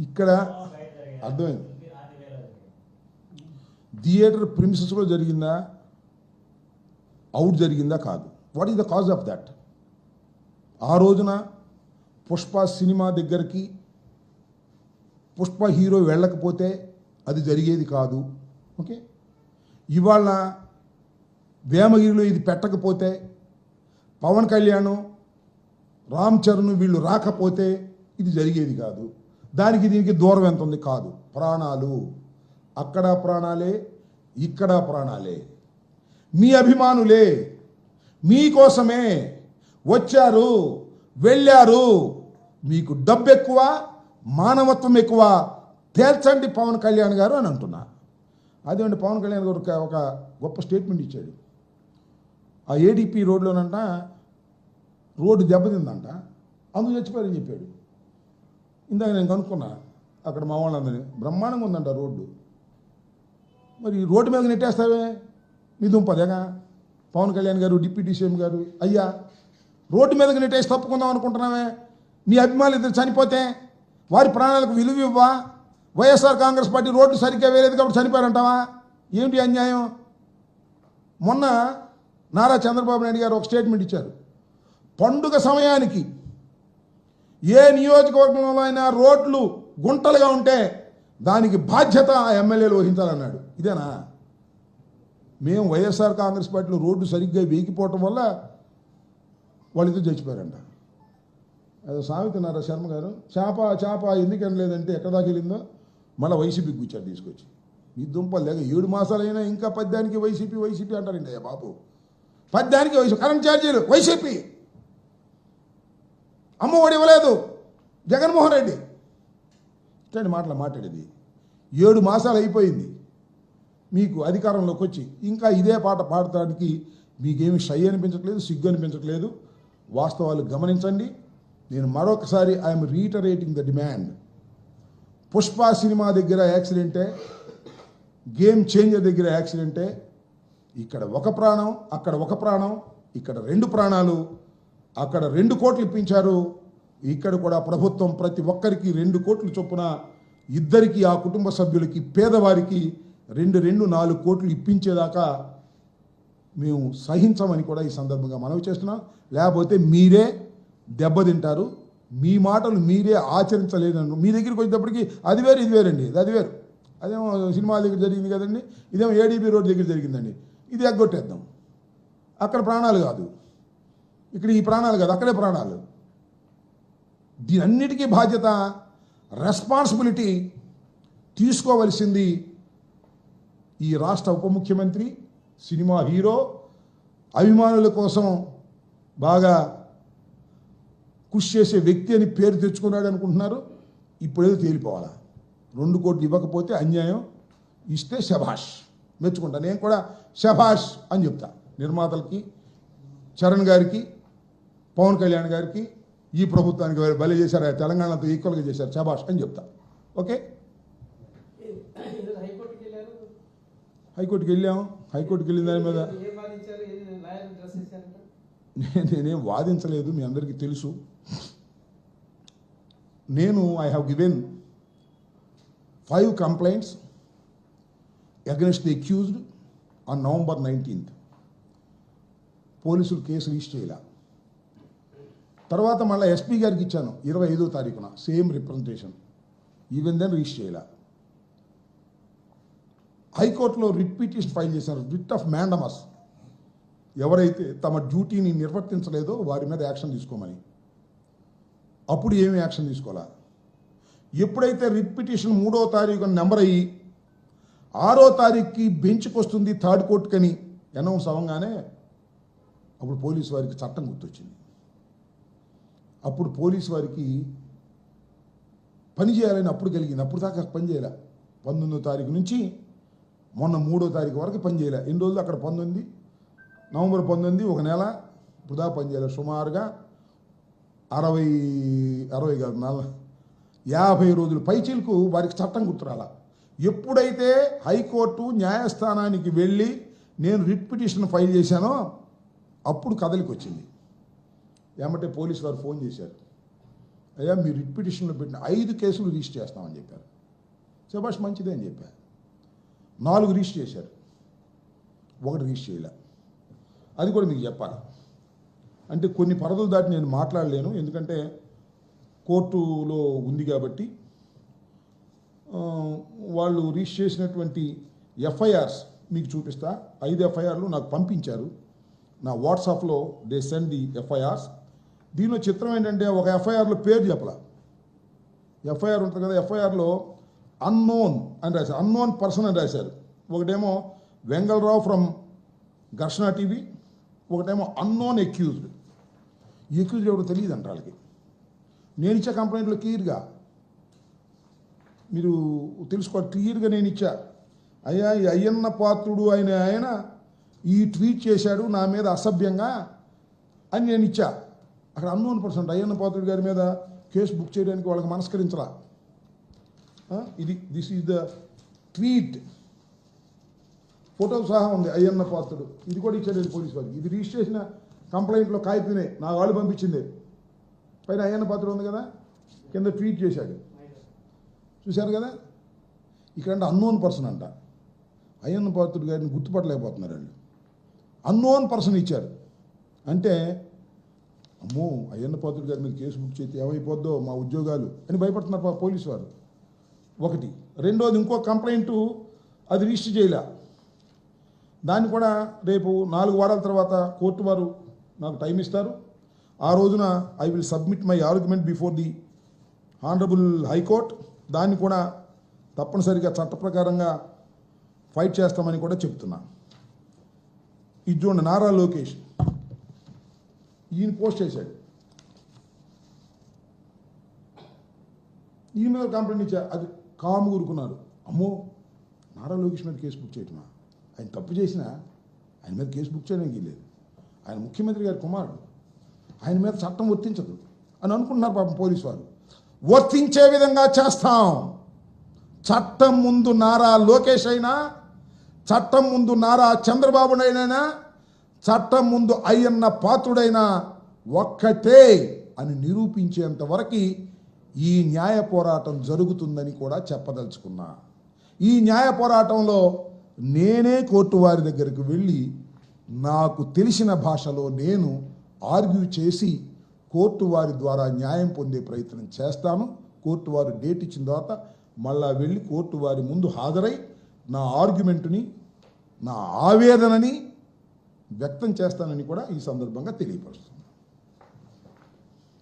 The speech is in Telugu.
ఇక్కడ అర్థమైంది. థియేటర్ ప్రిమిసెస్లో జరిగిందా, అవుట్ జరిగిందా కాదు. What is the cause of that? ఆ రోజున పుష్ప సినిమా దగ్గరికి పుష్ప హీరో వెళ్ళకపోతే అది జరిగేది కాదు. ఓకే, ఇవాళ వేమగిరిలో ఇది పెట్టకపోతే, పవన్ కళ్యాణ్, రామ్ చరణ్ వీళ్ళు రాకపోతే ఇది జరిగేది కాదు. దానికి దీనికి దూరం ఎంత ఉంది? కాదు. ప్రాణాలు, అక్కడ ప్రాణాలే, ఇక్కడ ప్రాణాలే. మీ అభిమానులే మీకోసమే వచ్చారు, వెళ్ళారు. మీకు డబ్బు ఎక్కువ, మానవత్వం ఎక్కువ, తేల్చండి పవన్ కళ్యాణ్ గారు అని అంటున్నా. అదేంటి పవన్ కళ్యాణ్ గారు ఒక గొప్ప స్టేట్మెంట్ ఇచ్చాడు. ఆ ఏడీపీ రోడ్లోనంట రోడ్డు దెబ్బతిందంట, అందుకు చచ్చిపోయారని చెప్పాడు. ఇందాక నేను కనుక్కున్నా అక్కడ మా వాళ్ళందరినీ, బ్రహ్మాండంగా ఉందంట రోడ్డు. మరి రోడ్డు మీద నెట్టేస్తావే మీ దుంపదేగా పవన్ కళ్యాణ్ గారు, డిప్యూటీ సీఎం గారు. అయ్యా, రోడ్డు మీదకి నెట్టేసి తప్పుకుందాం అనుకుంటున్నావే? నీ అభిమానులు ఇద్దరు చనిపోతే వారి ప్రాణాలకు విలువ ఇవ్వా? వైఎస్ఆర్ కాంగ్రెస్ పార్టీ రోడ్డు సరిగ్గా వేరేది కాబట్టి చనిపోయారంటావా? ఏమిటి అన్యాయం? మొన్న నారా చంద్రబాబు నాయుడు గారు ఒక స్టేట్మెంట్ ఇచ్చారు. పండుగ సమయానికి ఏ నియోజకవర్గంలో అయినా రోడ్లు గుంటలుగా ఉంటే దానికి బాధ్యత ఆ ఎమ్మెల్యేలు వహించాలన్నాడు. ఇదేనా? మేము వైఎస్ఆర్ కాంగ్రెస్ పార్టీలో రోడ్డు సరిగ్గా వేగిపోవటం వల్ల వాళ్ళిద్దరు చచ్చిపోయారంట. అదే సామెతన్నారా శర్మ గారు, చేప ఎందుకు అనలేదంటే ఎక్కడ దాకా వెళ్ళిందో మళ్ళీ వైసీపీకి కూర్చారు తీసుకొచ్చి. ఈ దుంపలు లేక 7 మాసాలైనా ఇంకా పద్యానికి వైసీపీ అంటారండి. అయ్యా బాబు, పద్యానికి వైసీపీ, కరెంట్ ఛార్జీలు వైసీపీ, అమ్మఒడి ఇవ్వలేదు జగన్మోహన్ రెడ్డి. ఇట్లాంటి మాట్లాడేది 7 మాసాలు అయిపోయింది మీకు అధికారంలోకి వచ్చి, ఇంకా ఇదే పాట పాడటానికి మీకేమి షై అనిపించట్లేదు, సిగ్గు అనిపించట్లేదు. వాస్తవాలు గమనించండి. నేను మరొకసారి I'm reiterating the demand. Pushpa cinema దగ్గర యాక్సిడెంటే, గేమ్ చేంజర్ దగ్గర యాక్సిడెంటే. ఇక్కడ ఒక ప్రాణం, అక్కడ ఒక ప్రాణం, ఇక్కడ 2 ప్రాణాలు. అక్కడ 2 కోట్లు ఇప్పించారు, ఇక్కడ కూడా ప్రభుత్వం ప్రతి ఒక్కరికి 2 కోట్లు చొప్పున, ఇద్దరికి ఆ కుటుంబ సభ్యులకి, పేదవారికి 4 కోట్లు ఇప్పించేదాకా మేము సహించమని కూడా ఈ సందర్భంగా మనవి చేస్తున్నాం. లేకపోతే మీరే దెబ్బతింటారు. మీ మాటలు మీరే ఆచరించలేదను మీ దగ్గరికి వచ్చేటప్పటికి అది వేరు ఇది వేరండి. అది వేరు. అదేమో సినిమాల దగ్గర జరిగింది కదండి, ఇదేమో ఏడీబీ రోడ్ దగ్గర జరిగిందండి. ఇది ఎగ్గొట్టేద్దాం. అక్కడ ప్రాణాలు కాదు, ఇక్కడ ఈ ప్రాణాలు కాదు, అక్కడే ప్రాణాలు. దీనన్నిటికీ బాధ్యత, రెస్పాన్సిబిలిటీ తీసుకోవలసింది ఈ రాష్ట్ర ఉప ముఖ్యమంత్రి, సినిమా హీరో, అభిమానుల కోసం బాగా కృషి చేసే వ్యక్తి అని పేరు తెచ్చుకున్నాడు అనుకుంటున్నారు. ఇప్పుడేదో తేలిపోవాలా. 2 కోట్లు ఇవ్వకపోతే అన్యాయం, ఇస్తే శభాష్, మెచ్చుకుంటా. నేను కూడా శభాష్ అని చెప్తా. నిర్మాతలకి, చరణ్ గారికి, పవన్ కళ్యాణ్ గారికి, ఈ ప్రభుత్వానికి భలే చేశారు, తెలంగాణతో ఈక్వల్గా చేశారు, శభాష్ అని చెప్తా. ఓకే, హైకోర్టుకి వెళ్ళాం. హైకోర్టుకి వెళ్ళిన దాని మీద నేనేం వాదించలేదు, మీ అందరికీ తెలుసు. నేను I have given 5 complaints against the accused on November 19th. పోలీసులు కేసు రిజిస్టర్ చేయాల. తర్వాత మళ్ళీ ఎస్పీ గారికి ఇచ్చాను 25వ తారీఖున, same representation. Even then register చేయాల. హైకోర్టులో రిట్ పిటిషన్ ఫైల్ చేశారు, రిట్ ఆఫ్ మ్యాండమస్. ఎవరైతే తమ డ్యూటీని నిర్వర్తించలేదో వారి మీద యాక్షన్ తీసుకోమని. అప్పుడు ఏమి యాక్షన్ తీసుకోవాలా? ఎప్పుడైతే రిట్ పిటిషన్ 3వ తారీఖున నెంబర్ అయ్యి 6వ తారీఖుకి బెంచ్కి వస్తుంది, 3rd కోర్టుకని అనౌన్స్ అవ్వగానే అప్పుడు పోలీసు వారికి చట్టం గుర్తొచ్చింది. అప్పుడు పోలీసు వారికి పని చేయాలని అప్పుడు కలిగింది. అప్పుడు దాకా పని చేయాల. 19వ తారీఖు నుంచి మొన్న 3వ తారీఖు వరకు పని చేయాలి. ఎన్ని రోజులు అక్కడ 19, November 19, 1 నెల. ఇప్పుడు దాకా పని చేయాలి. సుమారుగా 60 కాదు, 50 రోజులు పైచీలకు వారికి చట్టం గుర్తురాల. ఎప్పుడైతే హైకోర్టు న్యాయస్థానానికి వెళ్ళి నేను రిట్ పిటిషన్ ఫైల్ చేశానో అప్పుడు కదలికి వచ్చింది. ఏమంటే పోలీసు వారు ఫోన్ చేశారు, అయ్యా మీరు రిట్ పిటిషన్లో పెట్టిన 5 కేసులు రిజిస్టర్ చేస్తామని చెప్పారు. శభాష్ మంచిదే అని చెప్పారు. 4 రిజిస్టర్ చేశారు, 1 రిజిస్టర్ చేయలే. అది కూడా మీకు చెప్పాలి. అంటే కొన్ని పరిధులు దాటి నేను మాట్లాడలేను, ఎందుకంటే కోర్టులో ఉంది కాబట్టి. వాళ్ళు రిజిస్టర్ చేసినటువంటి ఎఫ్ఐఆర్స్ మీకు చూపిస్తా. 5 ఎఫ్ఐఆర్లు నాకు పంపించారు నా వాట్సాప్లో. They send the FIRs. దీనిలో చిత్రం ఏంటంటే ఒక ఎఫ్ఐఆర్లో పేరు చెప్పలా. ఎఫ్ఐఆర్ ఉంటుంది కదా, ఎఫ్ఐఆర్లో అన్నోన్ అని రాశారు, అన్నోన్ పర్సన్ అని రాశారు. ఒకటేమో వెంగళరావు ఫ్రమ్ ఘర్షణ టీవీ, ఒకటేమో అన్నోన్ ఎక్యూజ్డ్. ఎక్యూజ్డ్ ఎవరో తెలియదు అంట వాళ్ళకి. నేను ఇచ్చే కంప్లైంట్లో క్లియర్గా మీరు తెలుసుకోవాలి, క్లియర్గా నేను ఇచ్చా. అయ్యా ఈ అయ్యన్న పాత్రుడు ఆయన ఈ ట్వీట్ చేశాడు నా మీద అసభ్యంగా అని నేను ఇచ్చా. అక్కడ అన్నోన్ పర్సన్ అయ్యన్న పాత్రుడు గారి మీద కేసు బుక్ చేయడానికి వాళ్ళకి మనస్కరించరా. This is the tweet, photo సహా ఉంది అయ్యన్న పాత్రుడు. ఇది కూడా ఇచ్చాడు పోలీస్ వారికి. ఇది రిజిస్టర్ చేసిన కంప్లైంట్లో కాగితమే నా వాళ్ళు పంపించింది. పైన అయ్యన్న పాత్రుడు ఉంది కదా, కింద ట్వీట్ చేశాడు, చూశారు కదా. ఇక్కడ అంటే అన్నోన్ పర్సన్ అంట. అయ్యన్న పాత్రుడు గారిని గుర్తుపట్టలేకపోతున్నారు వాళ్ళు. అన్నోన్ పర్సన్ ఇచ్చారు అంటే అమ్మో అయ్యన్న పాత్రుడు గారి మీద కేసు బుక్ చేస్తే ఏమైపోద్దో మా ఉద్యోగాలు అని భయపడుతున్నారు పోలీసు వారు. ఒకటి. రెండోది, ఇంకో కంప్లైంట్ అది రిజిస్టర్ చేయలే. దాన్ని కూడా రేపు 4 వారాల తర్వాత కోర్టు వారు నాకు టైం ఇస్తారు. ఆ రోజున I will submit my argument before the honourable high court. దాన్ని కూడా తప్పనిసరిగా చట్ట ప్రకారంగా ఫైట్ చేస్తామని కూడా చెప్తున్నా. ఇది చూడండి, నారా లోకేష్ ఈయన పోస్ట్ చేశాడు. ఈయన మీద కంప్లైంట్ ఇచ్చా, అది కాము కూరుకున్నారు. అమ్మో నారా లోకేష్ మీద కేసు బుక్ చేయటమా, ఆయన తప్పు చేసినా ఆయన మీద కేసు బుక్ చేయడానికి లేదు, ఆయన ముఖ్యమంత్రి గారి కుమారుడు, ఆయన మీద చట్టం వర్తించదు అని అనుకుంటున్నారు పాపం పోలీసు వారు. వర్తించే విధంగా చేస్తాం. చట్టం ముందు నారా లోకేష్ అయినా, చట్టం ముందు నారా చంద్రబాబునైనా, చట్టం ముందు అయ్యన్న పాత్రుడైనా ఒక్కటే అని నిరూపించేంత వరకు ఈ న్యాయ పోరాటం జరుగుతుందని కూడా చెప్పదలుచుకున్నా. ఈ న్యాయ పోరాటంలో నేనే కోర్టు వారి దగ్గరికి వెళ్ళి నాకు తెలిసిన భాషలో నేను ఆర్గ్యూ చేసి కోర్టు వారి ద్వారా న్యాయం పొందే ప్రయత్నం చేస్తాను. కోర్టు వారు డేట్ ఇచ్చిన తర్వాత మళ్ళా వెళ్ళి కోర్టు వారి ముందు హాజరై నా ఆర్గ్యుమెంటుని, నా ఆవేదనని వ్యక్తం చేస్తానని కూడా ఈ సందర్భంగా తెలియపరుస్తుంది.